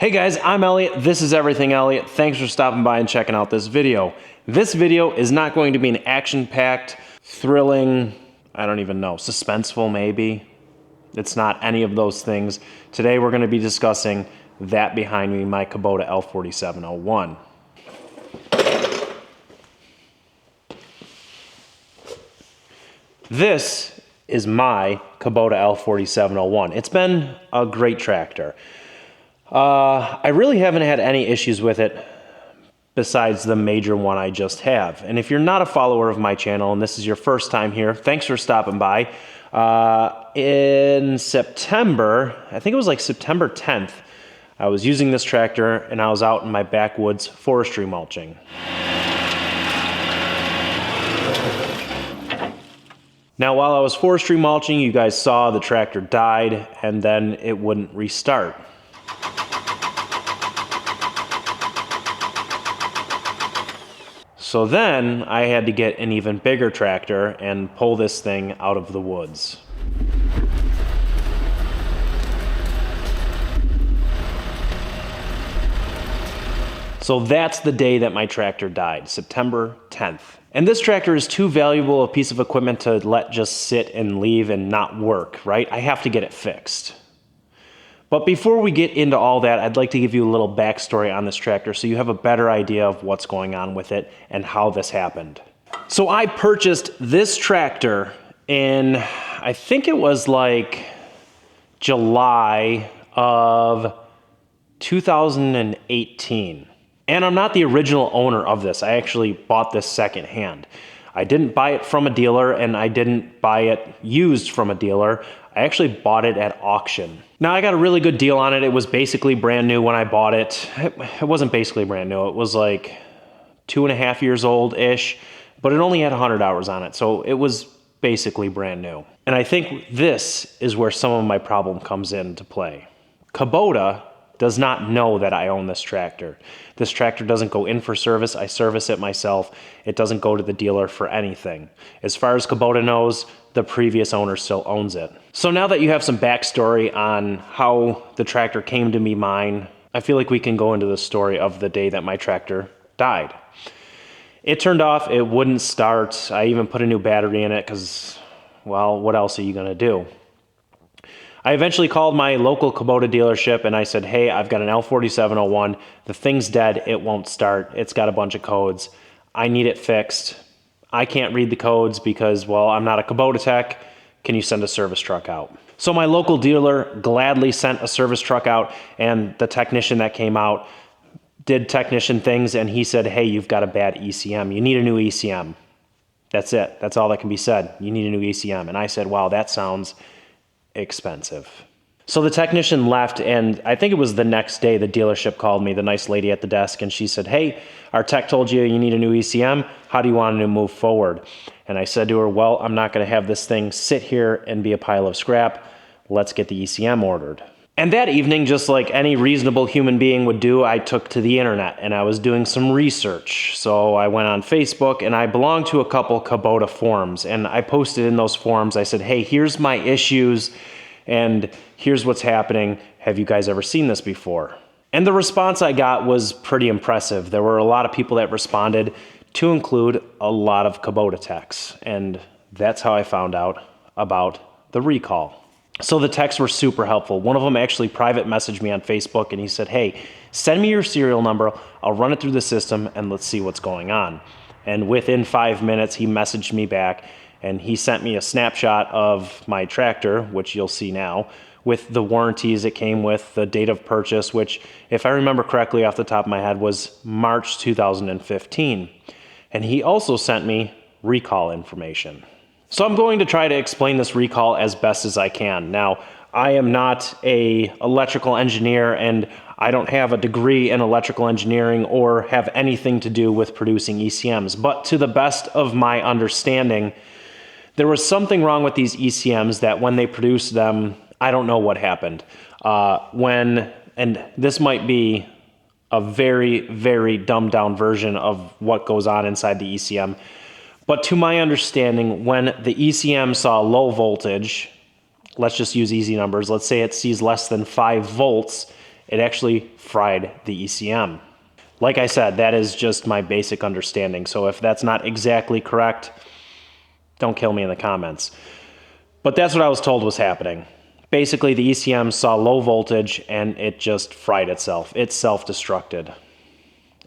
Hey guys, I'm Elliott. This is Everything Elliott. Thanks for stopping by and checking out this video. This video is not going to be an action-packed, thrilling, I don't even know, suspenseful maybe. It's not any of those things. Today we're going to be discussing that behind me, my Kubota L4701. This is my Kubota L4701. It's been a great tractor. I really haven't had any issues with it besides the major one I just have. And if you're not a follower of my channel and this is your first time here, thanks for stopping by. In September, I think it was like September 10th, I was using this tractor and I was out in my backwoods forestry mulching. Now, while I was forestry mulching, you guys saw the tractor died and then it wouldn't restart. So then I had to get an even bigger tractor and pull this thing out of the woods. So that's the day that my tractor died, September 10th. And this tractor is too valuable a piece of equipment to let just sit and leave and not work, right? I have to get it fixed. But before we get into all that, I'd like to give you a little backstory on this tractor so you have a better idea of what's going on with it and how this happened. So I purchased this tractor in, I think it was like July of 2018. And I'm not the original owner of this. I actually bought this secondhand. I didn't buy it from a dealer and I didn't buy it used from a dealer. I actually bought it at auction. Now I got a really good deal on it. It was basically brand new when I bought it. It wasn't basically brand new. It was like 2.5 years old-ish, but it only had 100 hours on it. So it was basically brand new. And I think this is where some of my problem comes into play. Kubota does not know that I own this tractor. This tractor doesn't go in for service. I service it myself. It doesn't go to the dealer for anything. As far as Kubota knows, the previous owner still owns it. So now that you have some backstory on how the tractor came to be mine, I feel like we can go into the story of the day that my tractor died. It turned off, it wouldn't start. I even put a new battery in it because, well, what else are you gonna do? I eventually called my local Kubota dealership and I said, hey, I've got an L4701. The thing's dead, it won't start. It's got a bunch of codes. I need it fixed. I can't read the codes because, well, I'm not a Kubota tech. Can you send a service truck out? So my local dealer gladly sent a service truck out and the technician that came out did technician things and he said, hey, you've got a bad ECM. You need a new ECM. That's it. That's all that can be said. You need a new ECM. And I said, wow, that sounds expensive. So the technician left and I think it was the next day the dealership called me, the nice lady at the desk, and she said, hey, our tech told you you need a new ECM. How do you want to move forward? And I said to her, well, I'm not going to have this thing sit here and be a pile of scrap. Let's get the ECM ordered. And that evening, just like any reasonable human being would do, I took to the internet and I was doing some research. So I went on Facebook and I belong to a couple Kubota forums and I posted in those forums, I said, hey, here's my issues and here's what's happening. Have you guys ever seen this before? And the response I got was pretty impressive. There were a lot of people that responded, to include a lot of Kubota techs. And that's how I found out about the recall. So the techs were super helpful. One of them actually private messaged me on Facebook and he said, hey, send me your serial number. I'll run it through the system and let's see what's going on. And within 5 minutes, he messaged me back and he sent me a snapshot of my tractor, which you'll see now, with the warranties it came with, the date of purchase, which, if I remember correctly off the top of my head, was March 2015. And he also sent me recall information. So I'm going to try to explain this recall as best as I can. Now, I am not an electrical engineer and I don't have a degree in electrical engineering or have anything to do with producing ECMs, but to the best of my understanding, there was something wrong with these ECMs that when they produced them, I don't know what happened. And this might be a very, very dumbed down version of what goes on inside the ECM. But to my understanding, when the ECM saw low voltage, let's just use easy numbers. Let's say it sees less than 5 volts, it actually fried the ECM. Like I said, that is just my basic understanding. So if that's not exactly correct, don't kill me in the comments. But that's what I was told was happening. Basically, the ECM saw low voltage and it just fried itself. It self-destructed.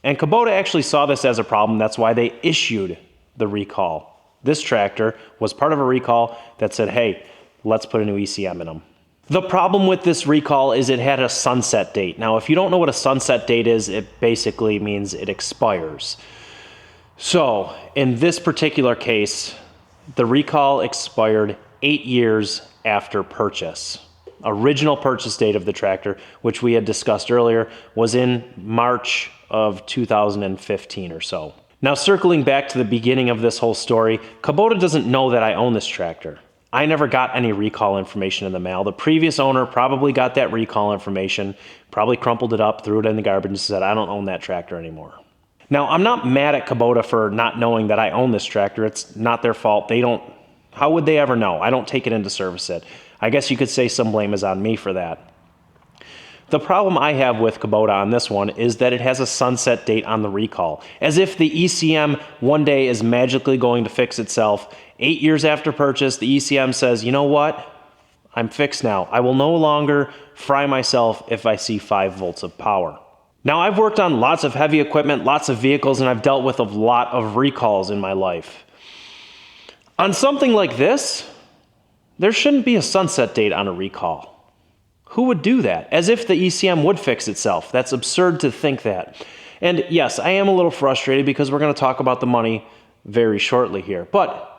And Kubota actually saw this as a problem. That's why they issued the recall. This tractor was part of a recall that said, hey, let's put a new ECM in them. The problem with this recall is it had a sunset date. Now, if you don't know what a sunset date is, it basically means it expires. So, in this particular case, the recall expired 8 years after purchase. Original purchase date of the tractor, which we had discussed earlier, was in March of 2015 or so. Now, circling back to the beginning of this whole story, Kubota doesn't know that I own this tractor. I never got any recall information in the mail. The previous owner probably got that recall information, probably crumpled it up, threw it in the garbage, and said, I don't own that tractor anymore. Now, I'm not mad at Kubota for not knowing that I own this tractor. It's not their fault. How would they ever know? I don't take it in to service it. I guess you could say some blame is on me for that. The problem I have with Kubota on this one is that it has a sunset date on the recall. As if the ECM one day is magically going to fix itself. 8 years after purchase, the ECM says, you know what? I'm fixed now. I will no longer fry myself if I see 5 volts of power. Now, I've worked on lots of heavy equipment, lots of vehicles, and I've dealt with a lot of recalls in my life. On something like this, there shouldn't be a sunset date on a recall. Who would do that? As if the ECM would fix itself. That's absurd to think that. And yes, I am a little frustrated because we're going to talk about the money very shortly here. But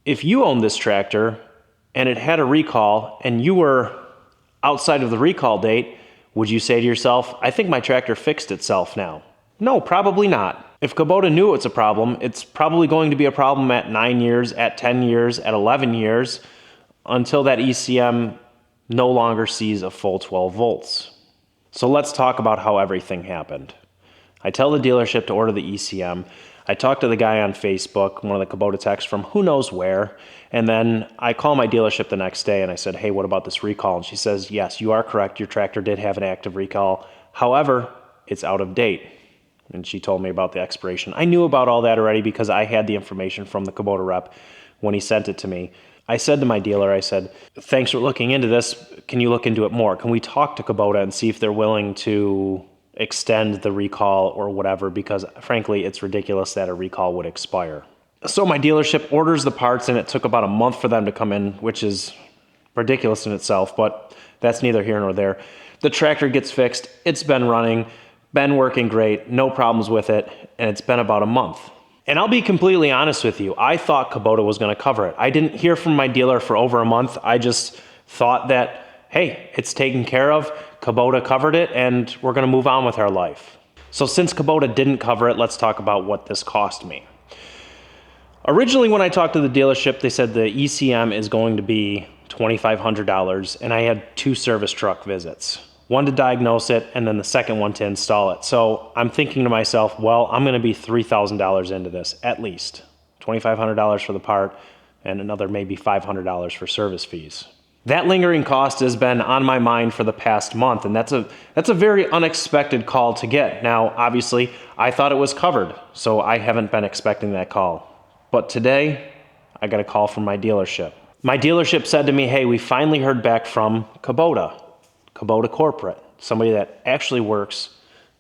if you owned this tractor and it had a recall and you were outside of the recall date, would you say to yourself, I think my tractor fixed itself now? No, probably not. If Kubota knew it's a problem, it's probably going to be a problem at 9 years, at 10 years, at 11 years, until that ECM no longer sees a full 12 volts. So let's talk about how everything happened. I tell the dealership to order the ECM. I talk to the guy on Facebook, one of the Kubota techs from who knows where, and then I call my dealership the next day and I said, hey, what about this recall? And she says, yes, you are correct. Your tractor did have an active recall. However, it's out of date. And she told me about the expiration. I knew about all that already because I had the information from the Kubota rep when he sent it to me. I said to my dealer, I said, thanks for looking into this. Can you look into it more? Can we talk to Kubota and see if they're willing to extend the recall or whatever? Because frankly, it's ridiculous that a recall would expire. So my dealership orders the parts and it took about a month for them to come in, which is ridiculous in itself, but that's neither here nor there. The tractor gets fixed. It's been running, been working great, no problems with it, and it's been about a month. And I'll be completely honest with you, I thought Kubota was going to cover it. I didn't hear from my dealer for over a month. I just thought that, hey, it's taken care of, Kubota covered it, and we're going to move on with our life. So since Kubota didn't cover it, let's talk about what this cost me. Originally, when I talked to the dealership, they said the ECM is going to be $2,500, and I had 2 service truck visits. One to diagnose it, and then the second one to install it. So I'm thinking to myself, well, I'm gonna be $3,000 into this, at least. $2,500 for the part, and another maybe $500 for service fees. That lingering cost has been on my mind for the past month, and that's a very unexpected call to get. Now, obviously, I thought it was covered, so I haven't been expecting that call. But today, I got a call from my dealership. My dealership said to me, hey, we finally heard back from Kubota Corporate, somebody that actually works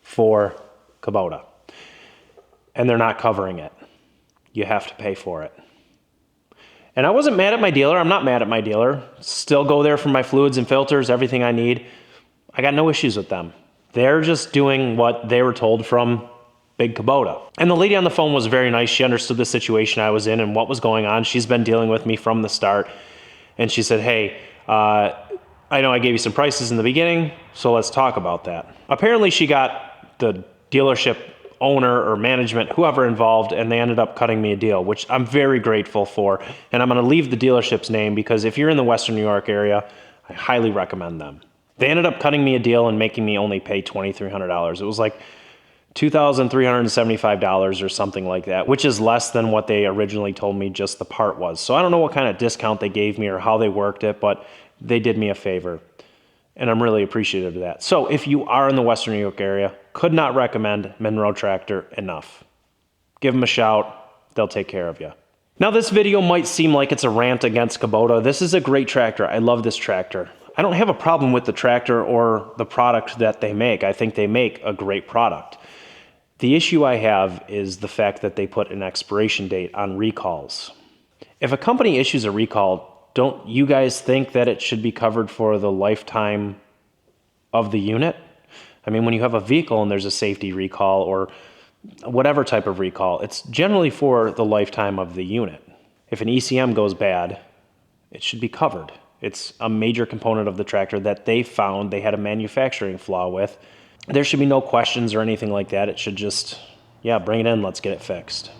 for Kubota. And they're not covering it. You have to pay for it. And I wasn't mad at my dealer. I'm not mad at my dealer. Still go there for my fluids and filters, everything I need. I got no issues with them. They're just doing what they were told from Big Kubota. And the lady on the phone was very nice. She understood the situation I was in and what was going on. She's been dealing with me from the start. And she said, hey, I know I gave you some prices in the beginning, so let's talk about that. Apparently she got the dealership owner or management, whoever involved, and they ended up cutting me a deal, which I'm very grateful for. And I'm gonna leave the dealership's name because if you're in the Western New York area, I highly recommend them. They ended up cutting me a deal and making me only pay $2,300. It was like $2,375 or something like that, which is less than what they originally told me just the part was. So I don't know what kind of discount they gave me or how they worked it, but they did me a favor. and I'm really appreciative of that. So if you are in the Western New York area, could not recommend Monroe Tractor enough. Give them a shout. They'll take care of you. Now this video might seem like it's a rant against Kubota. This is a great tractor. I love this tractor. I don't have a problem with the tractor or the product that they make. I think they make a great product. The issue I have is the fact that they put an expiration date on recalls. If a company issues a recall, don't you guys think that it should be covered for the lifetime of the unit? I mean, when you have a vehicle and there's a safety recall or whatever type of recall, it's generally for the lifetime of the unit. If an ECM goes bad, it should be covered. It's a major component of the tractor that they found they had a manufacturing flaw with. There should be no questions or anything like that. It should just, yeah, bring it in, let's get it fixed.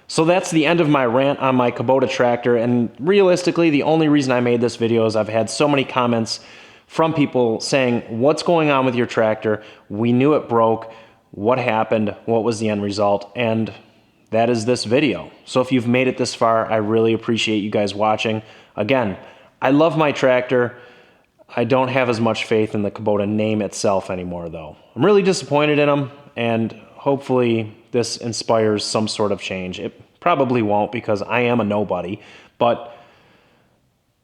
So that's the end of my rant on my Kubota tractor, and realistically, the only reason I made this video is I've had so many comments from people saying, what's going on with your tractor? We knew it broke. What happened? What was the end result? And that is this video. So if you've made it this far, I really appreciate you guys watching. Again, I love my tractor. I don't have as much faith in the Kubota name itself anymore, though. I'm really disappointed in them, and hopefully this inspires some sort of change. It probably won't because I am a nobody, but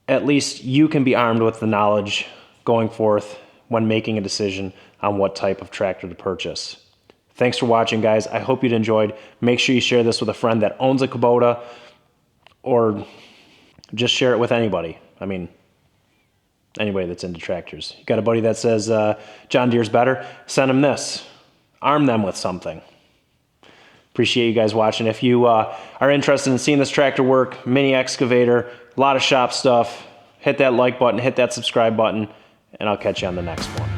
at least you can be armed with the knowledge going forth when making a decision on what type of tractor to purchase. Thanks for watching, guys. I hope you'd enjoyed. Make sure you share this with a friend that owns a Kubota, or just share it with anybody. I mean, anybody that's into tractors. You got a buddy that says John Deere's better? Send them this. Arm them with something. Appreciate you guys watching. If you are interested in seeing this tractor work, mini excavator, a lot of shop stuff, hit that like button, hit that subscribe button, and I'll catch you on the next one.